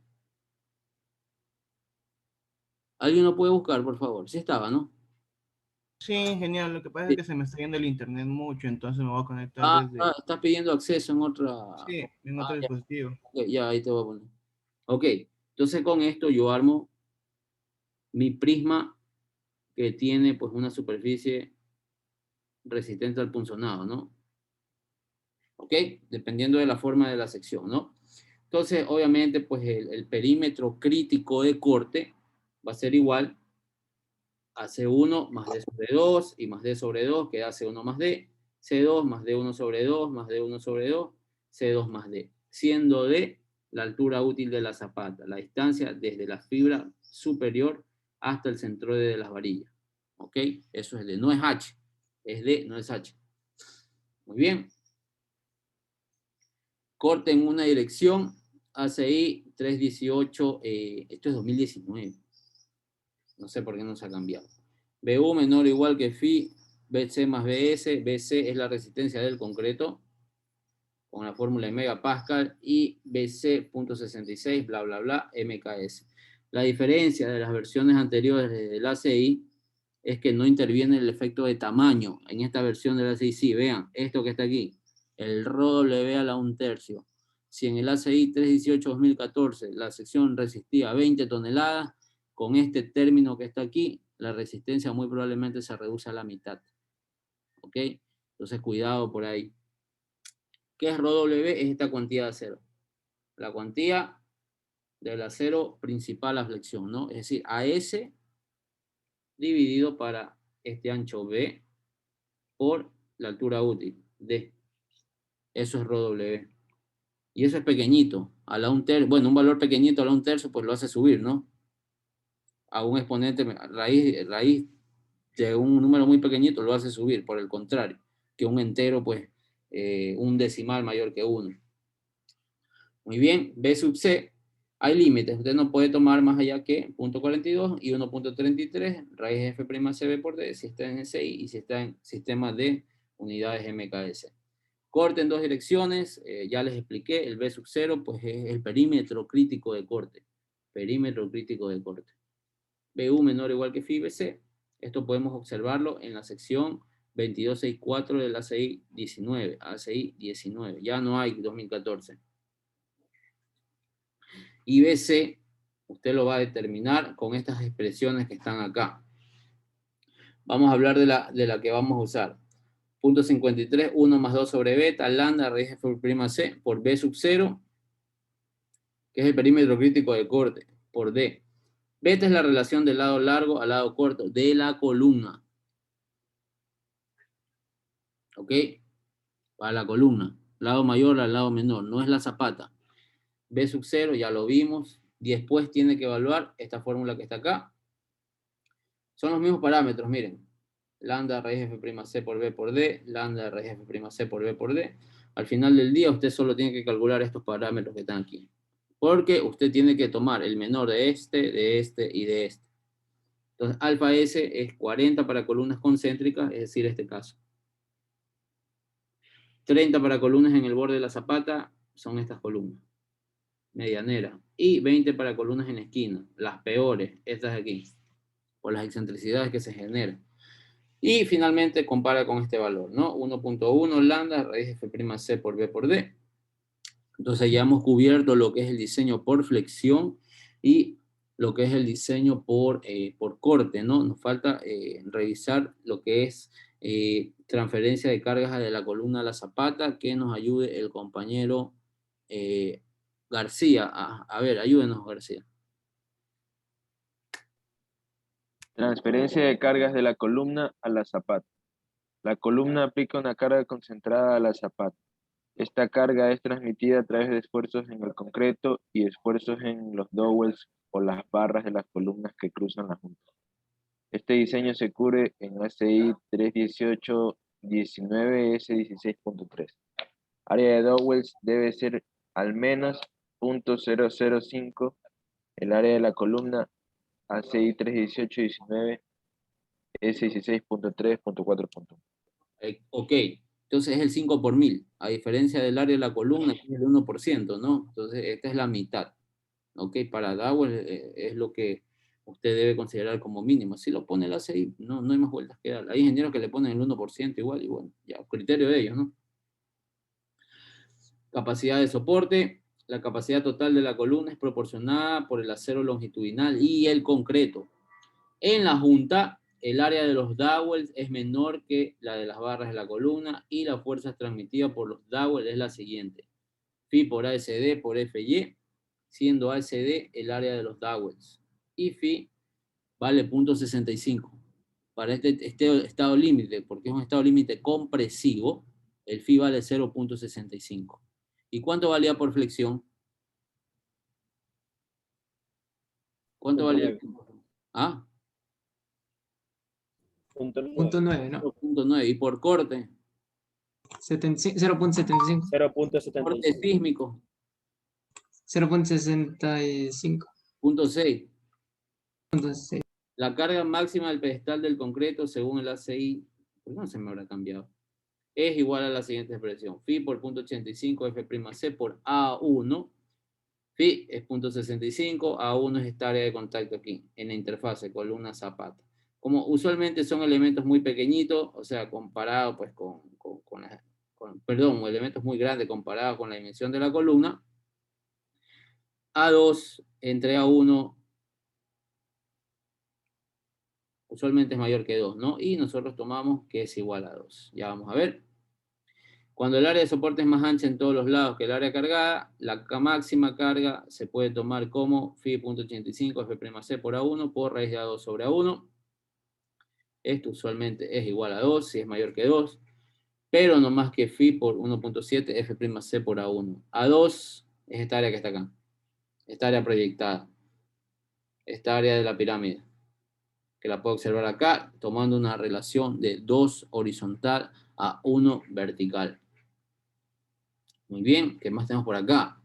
¿Alguien lo puede buscar, por favor? Sí estaba, ¿no?
Sí, genial. Lo que pasa es que se me está yendo el internet mucho, entonces me voy a conectar desde...
Estás pidiendo acceso en otra...
Sí, en otro dispositivo.
Ya, ahí te voy a poner. Ok, entonces con esto yo armo mi prisma que tiene pues una superficie resistente al punzonado, ¿no? Ok, dependiendo de la forma de la sección, ¿no? Entonces, obviamente, pues el perímetro crítico de corte va a ser igual a C1 más D sobre 2 y más D sobre 2, que da C1 más D, C2 más D1 sobre 2 más D1 sobre 2, C2 más D, siendo D la altura útil de la zapata, la distancia desde la fibra superior hasta el centroide de las varillas. ¿Ok? Eso es D, no es H, es D, no es H. Muy bien. Corte en una dirección, ACI 318, esto es 2019. No sé por qué no se ha cambiado. BU menor o igual que Phi, BC más BS, BC es la resistencia del concreto, con la fórmula de megapascal, y BC.66, bla, bla, bla, MKS. La diferencia de las versiones anteriores del ACI es que no interviene el efecto de tamaño. En esta versión del ACI, sí, vean, esto que está aquí, el RW a la 1/3. Si en el ACI 318-2014 la sección resistía 20 toneladas, con este término que está aquí, la resistencia muy probablemente se reduce a la mitad. ¿Ok? Entonces, cuidado por ahí. ¿Qué es RW? Es esta cuantía de acero. La cuantía del acero principal a flexión, ¿no? Es decir, AS dividido para este ancho B por la altura útil, D. Eso es RW. Y eso es pequeñito. A la 1/3, bueno, un valor pequeñito a la 1/3, pues lo hace subir, ¿no? A un exponente, raíz de un número muy pequeñito lo hace subir, por el contrario, que un entero, pues, un decimal mayor que 1. Muy bien, B sub C, hay límites, usted no puede tomar más allá que 0.42 y 1.33, raíz F'CB por D, si está en SI y si está en sistema de unidades MKS. Corte en dos direcciones, ya les expliqué, el B sub 0, pues es el perímetro crítico de corte, perímetro crítico de corte. BU menor o igual que Phi BC, esto podemos observarlo en la sección 2264 del ACI 19, ACI 19, ya no hay 2014. Y BC, usted lo va a determinar con estas expresiones que están acá. Vamos a hablar de la que vamos a usar. Punto 53, 1 más 2 sobre beta, lambda, raíz F' por B sub 0, que es el perímetro crítico de corte, por D. Beta es la relación del lado largo al lado corto de la columna. ¿Ok? Para la columna. Lado mayor al lado menor, no es la zapata. B sub 0, ya lo vimos. Y después tiene que evaluar esta fórmula que está acá. Son los mismos parámetros, miren. Lambda raíz F'C por B por D, lambda raíz F'C por B por D. Al final del día usted solo tiene que calcular estos parámetros que están aquí. Porque usted tiene que tomar el menor de este y de este. Entonces, alfa S es 40 para columnas concéntricas, es decir, este caso. 30 para columnas en el borde de la zapata, son estas columnas. Medianera. Y 20 para columnas en esquina, las peores, estas de aquí. Por las excentricidades que se generan. Y finalmente compara con este valor, ¿no? 1.1 lambda raíz F'C por B por D. Entonces ya hemos cubierto lo que es el diseño por flexión y lo que es el diseño por corte, ¿no? Nos falta revisar lo que es transferencia de cargas de la columna a la zapata, que nos ayude el compañero García. A ver, ayúdenos, García.
Transferencia de cargas de la columna a la zapata. La columna aplica una carga concentrada a la zapata. Esta carga es transmitida a través de esfuerzos en el concreto y esfuerzos en los dowels o las barras de las columnas que cruzan la junta. Este diseño se cubre en ACI 318-19 S16.3. Área de dowels debe ser al menos 0.005. El área de la columna ACI 318.19 es 16.3.4.
Ok, entonces es el 5 por 1000, a diferencia del área de la columna, que es el 1%, ¿no? Entonces esta es la mitad. Ok, para Dowell es lo que usted debe considerar como mínimo. Si lo pone el ACI, no hay más vueltas que dar. Hay ingenieros que le ponen el 1% igual, y bueno, ya, criterio de ellos, ¿no? Capacidad de soporte. La capacidad total de la columna es proporcionada por el acero longitudinal y el concreto. En la junta, el área de los dowels es menor que la de las barras de la columna y la fuerza transmitida por los dowels es la siguiente. Phi por ASD por FY, siendo ASD el área de los dowels. Y Phi vale 0.65. Para este estado límite, porque es un estado límite compresivo, el Phi vale 0.65. ¿Y cuánto valía por flexión? ¿Cuánto valía? ¿Ah?
0.9, ¿no?
0.9. ¿Y por corte?
0.75.
0.75.
Corte sísmico.
0.65.
0.6.
0.6.
La carga máxima del pedestal del concreto, según el ACI, pues no se me habrá cambiado, es igual a la siguiente expresión. Phi por 0.85 F'C por A1. Phi es 0.65, A1 es esta área de contacto aquí, en la interfase, columna zapata. Como usualmente son elementos muy pequeñitos, o sea, comparado pues perdón, elementos muy grandes comparados con la dimensión de la columna, A2 entre A1 usualmente es mayor que 2, ¿no? Y nosotros tomamos que es igual a 2. Ya vamos a ver. Cuando el área de soporte es más ancha en todos los lados que el área cargada, la máxima carga se puede tomar como Phi.85 F'C por A1 por raíz de A2 sobre A1. Esto usualmente es igual a 2, si es mayor que 2, pero no más que Phi por 1.7 F'C por A1. A2 es esta área que está acá, esta área proyectada, esta área de la pirámide, que la puedo observar acá, tomando una relación de 2 horizontal a 1 vertical. Muy bien, ¿qué más tenemos por acá?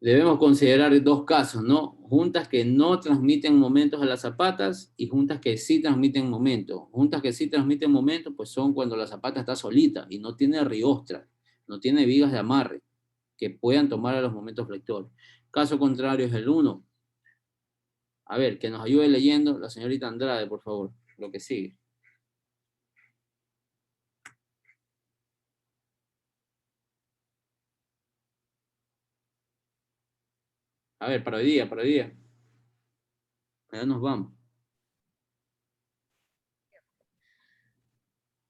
Debemos considerar dos casos, ¿no? Juntas que no transmiten momentos a las zapatas y juntas que sí transmiten momentos. Juntas que sí transmiten momentos, pues son cuando la zapata está solita y no tiene riostra, no tiene vigas de amarre que puedan tomar a los momentos flectores. Caso contrario es el 1. A ver, que nos ayude leyendo la señorita Andrade, por favor, lo que sigue. A ver, para hoy día, para hoy día. Ya nos vamos.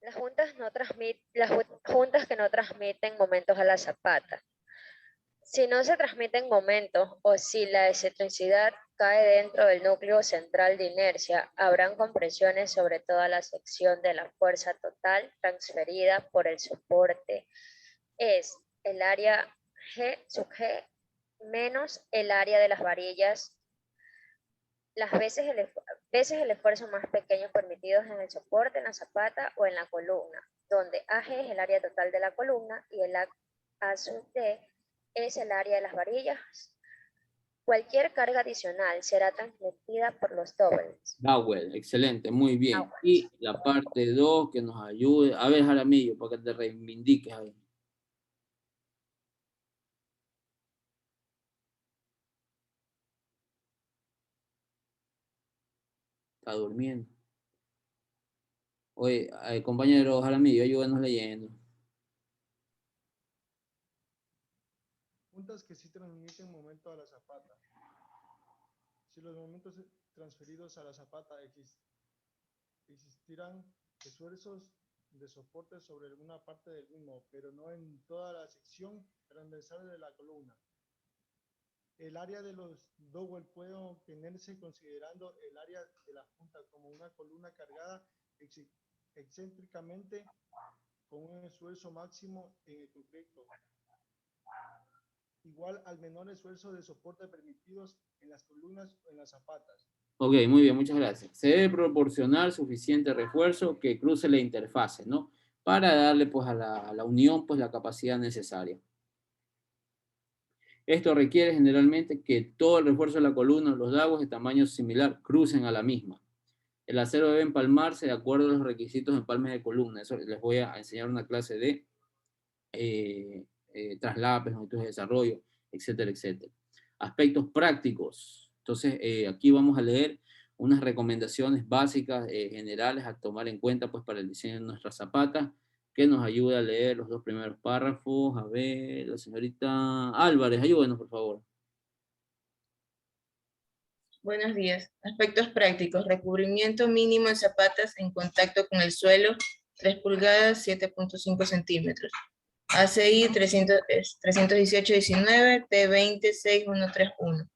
Las juntas que no transmiten momentos a la zapata. Si no se transmiten momentos o si la excentricidad cae dentro del núcleo central de inercia, habrán compresiones sobre toda la sección de la fuerza total transferida por el soporte. Es el área G sub G menos el área de las varillas, las veces el esfuerzo más pequeño permitidos en el soporte, en la zapata o en la columna, donde AG es el área total de la columna y el A sub D es el área de las varillas. Cualquier carga adicional será transmitida por los dowels.
Dowell, excelente, muy bien. Y la parte 2 que nos ayude. A ver, Jaramillo, para que te reivindiques ahí. Está durmiendo. Oye, compañero Jaramillo, ayúdanos leyendo.
Juntas que sí transmiten momento a la zapata. Si los momentos transferidos a la zapata existirán esfuerzos de soporte sobre alguna parte del mismo, pero no en toda la sección transversal de la columna. El área de los dowel puede obtenerse considerando el área de la junta como una columna cargada excéntricamente con un esfuerzo máximo en el concreto, igual al menor esfuerzo de soporte permitidos en las columnas o en las zapatas.
Ok, muy bien, muchas gracias. Se debe proporcionar suficiente refuerzo que cruce la interfase, ¿no? para darle pues a la unión pues la capacidad necesaria. Esto requiere generalmente que todo el refuerzo de la columna, los dagos de tamaño similar, crucen a la misma. El acero debe empalmarse de acuerdo a los requisitos de empalme de columna. Eso les voy a enseñar una clase de traslapes, longitud de desarrollo, etcétera, etcétera. Aspectos prácticos. Entonces, aquí vamos a leer unas recomendaciones básicas generales a tomar en cuenta pues, para el diseño de nuestras zapatas, que nos ayuda a leer los dos primeros párrafos. A ver, la señorita Álvarez, ayúdenos, por favor.
Buenos días. Aspectos prácticos. Recubrimiento mínimo en zapatas en contacto con el suelo, 3 pulgadas, 7.5 centímetros. ACI 318-19, T20 6131.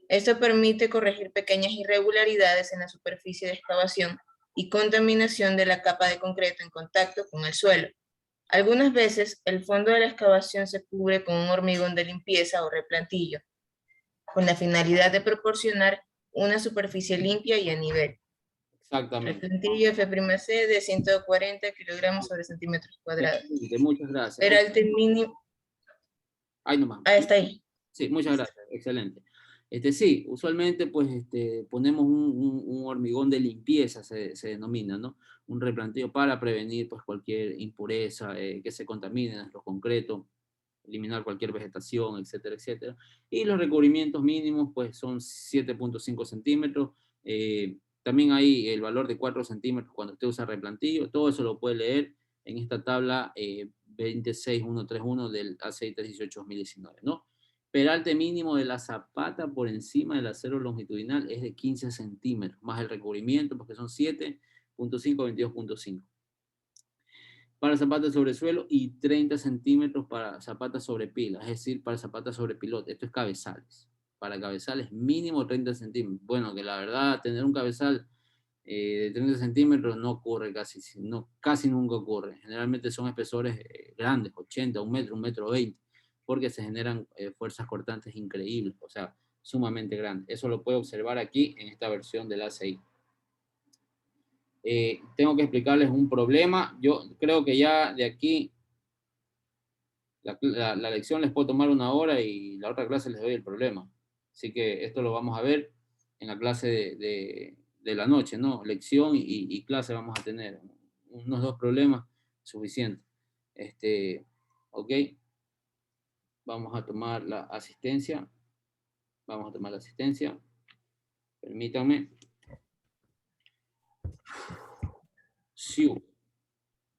Esto permite corregir pequeñas irregularidades en la superficie de excavación y contaminación de la capa de concreto en contacto con el suelo. Algunas veces, el fondo de la excavación se cubre con un hormigón de limpieza o replantillo, con la finalidad de proporcionar una superficie limpia y a nivel.
Exactamente.
Replantillo F'C de 140 kilogramos sobre centímetros cuadrados.
Muchas gracias.
Peralte mínimo.
Ahí nomás.
Ah, está ahí.
Sí, muchas gracias. Excelente. Sí, usualmente pues ponemos un hormigón de limpieza, se denomina, ¿no? Un replanteo para prevenir pues cualquier impureza que se contamine en nuestro concreto, eliminar cualquier vegetación, etcétera, etcétera. Y los recubrimientos mínimos pues son 7.5 centímetros. También hay el valor de 4 centímetros cuando usted usa replantillo. Todo eso lo puede leer en esta tabla 26131 del ACI 318-2019, ¿no? Peralte mínimo de la zapata por encima del acero longitudinal es de 15 centímetros, más el recubrimiento, porque son 7.5, 22.5. Para zapatas sobre suelo y 30 centímetros para zapatas sobre pila, es decir, para zapatas sobre pilote. Esto es cabezales. Para cabezales mínimo 30 centímetros. Bueno, que la verdad, tener un cabezal de 30 centímetros no ocurre casi nunca ocurre. Generalmente son espesores grandes, 80, 1 metro, 1,20 metros, porque se generan fuerzas cortantes increíbles, o sea, sumamente grandes. Eso lo puede observar aquí en esta versión del ACI. Tengo que explicarles un problema. Yo creo que ya de aquí la lección les puedo tomar 1 hora y la otra clase les doy el problema. Así que esto lo vamos a ver en la clase de la noche, ¿no? Lección y clase vamos a tener. Unos 2 problemas suficientes. Ok. Vamos a tomar la asistencia. Permítanme. Siu.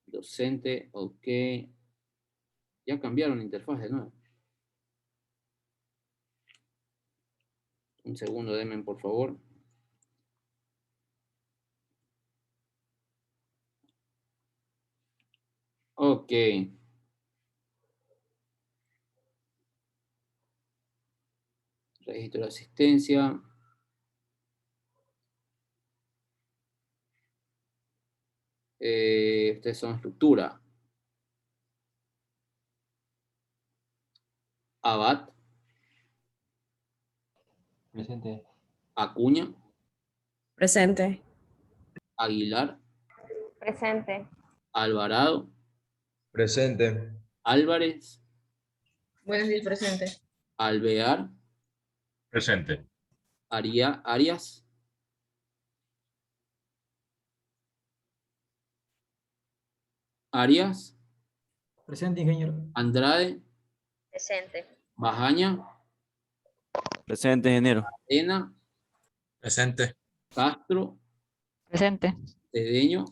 Docente, ok. Ya cambiaron la interfaz de nuevo. Un segundo, denme por favor. Ok. Registro de asistencia. Ustedes son estructura. Abad.
Presente.
Acuña.
Presente.
Aguilar.
Presente.
Alvarado.
Presente.
Álvarez.
Buenos días, presente.
Alvear.
Presente.
Arias. Arias.
Presente, ingeniero.
Andrade.
Presente.
Bajaña.
Presente, ingeniero.
Ena.
Presente.
Castro.
Presente.
Cedeño.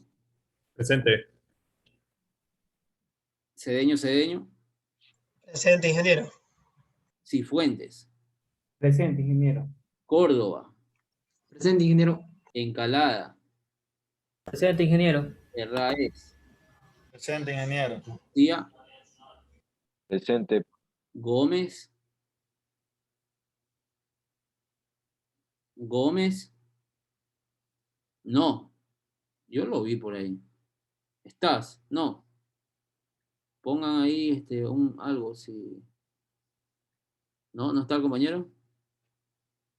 Presente.
Cedeño.
Presente, ingeniero.
Cifuentes.
Presente, ingeniero.
Córdoba.
Presente, ingeniero.
Encalada.
Presente, ingeniero.
Herráez.
Presente, ingeniero.
Tía.
Presente.
Gómez. No. Yo lo vi por ahí. ¿Estás? No. Pongan ahí algo, si... ¿No? ¿No está el compañero?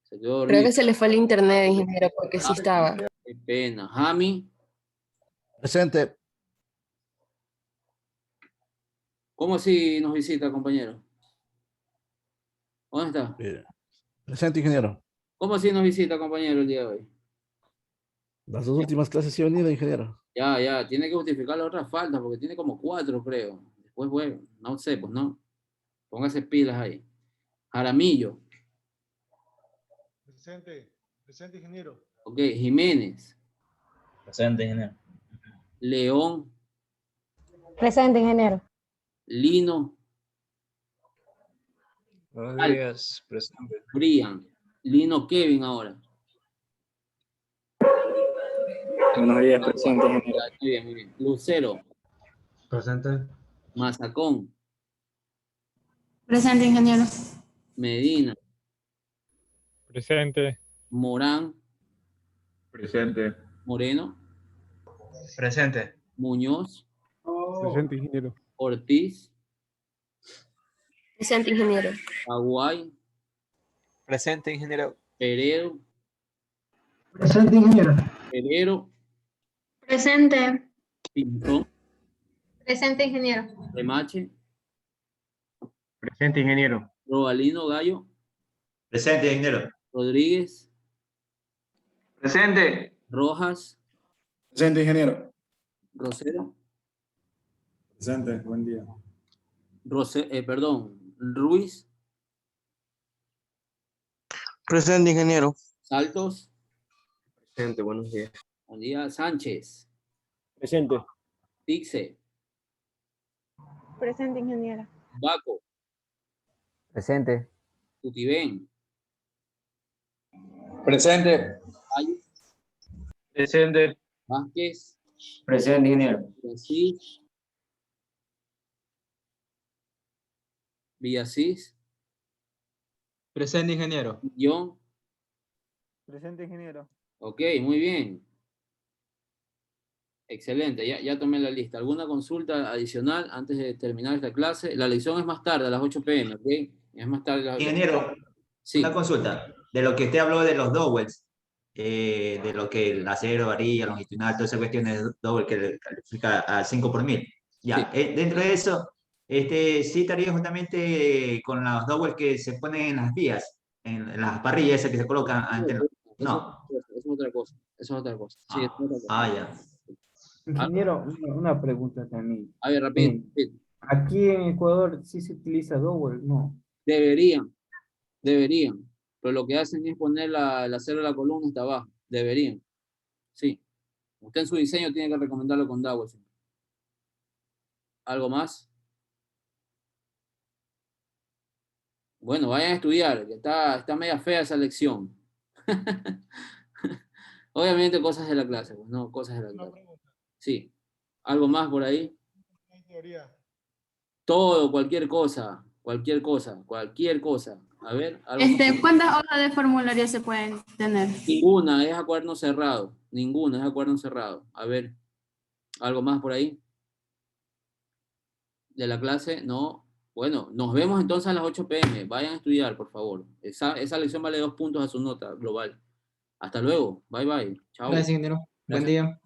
Se quedó dormido.
Creo que se le fue el internet, ingeniero, porque sí estaba.
Qué pena. Jami.
Presente.
¿Cómo así nos visita, compañero? ¿Dónde está?
Presente, ingeniero.
¿Cómo así nos visita, compañero, el día de hoy?
Las dos últimas clases sí he venido, ingeniero.
Ya, tiene que justificar las otras faltas, porque tiene como 4, creo. Después, bueno, no sé, pues no. Póngase pilas ahí. Jaramillo.
Presente. Presente, ingeniero.
Ok, Jiménez.
Presente, ingeniero.
León.
Presente, ingeniero.
Lino.
Buenos días, presente.
Brian. Lino Kevin ahora.
Buenos días, presente, ingeniero.
Ya, muy bien, muy bien. Lucero.
Presente.
Mazacón.
Presente, ingeniero.
Medina.
Presente.
Morán.
Presente.
Moreno.
Presente.
Muñoz.
Presente, ingeniero.
Ortiz.
Presente, ingeniero.
Aguay.
Presente, ingeniero.
Peredo.
Presente, ingeniero.
Pereiro.
Presente.
Pintón.
Presente, ingeniero.
Remache.
Presente, ingeniero.
Robalino Gallo.
Presente, ingeniero.
Rodríguez.
Presente.
Rojas.
Presente, ingeniero.
Rosero.
Presente, buen día.
Ruiz.
Presente, ingeniero.
Saltos.
Presente, buenos días.
Buen día. Sánchez.
Presente.
Tixe.
Presente, ingeniero.
Baco.
Presente.
Tutibén.
Presente.
Ayus.
Presente.
Vázquez.
Presente, ingeniero.
Villasís. Villasís.
Presente, ingeniero.
Guión.
Presente, ingeniero.
Ok, muy bien. Excelente, ya tomé la lista. ¿Alguna consulta adicional antes de terminar esta clase? La lección es más tarde, a las 8 p.m., ¿ok? Es más tarde.
Ingeniero,
sí.
Una consulta. De lo que usted habló de los dowels, de lo que el acero, varilla, longitudinal, todas esas cuestiones de dowel que le califica a 5 por 1000. Ya, dentro de eso, sí estaría justamente con los dowels que se ponen en las vías, en las parrillas esas que se colocan ante no.
Eso es otra cosa. Eso es otra cosa. Sí, es otra cosa.
Ya.
Ingeniero, una pregunta también.
A ver, rápido.
Aquí en Ecuador sí se utiliza Dowel, ¿no?
Deberían. Pero lo que hacen es poner el acero de la columna hasta abajo. Deberían. Sí. Usted en su diseño tiene que recomendarlo con Dowel. ¿Algo más? Bueno, vayan a estudiar, que está media fea esa lección. Obviamente cosas de la clase, pues, no, cosas de la clase. Sí. ¿Algo más por ahí? Todo, cualquier cosa. A ver, algo más.
¿Cuántas hojas de formulario se pueden tener?
Ninguna, es a cuaderno cerrado. A ver, ¿algo más por ahí? ¿De la clase? No. Bueno, nos vemos entonces a las 8 p.m. Vayan a estudiar, por favor. Esa lección vale 2 puntos a su nota global. Hasta luego. Bye, bye. Chao.
Gracias, ingeniero. Buen día.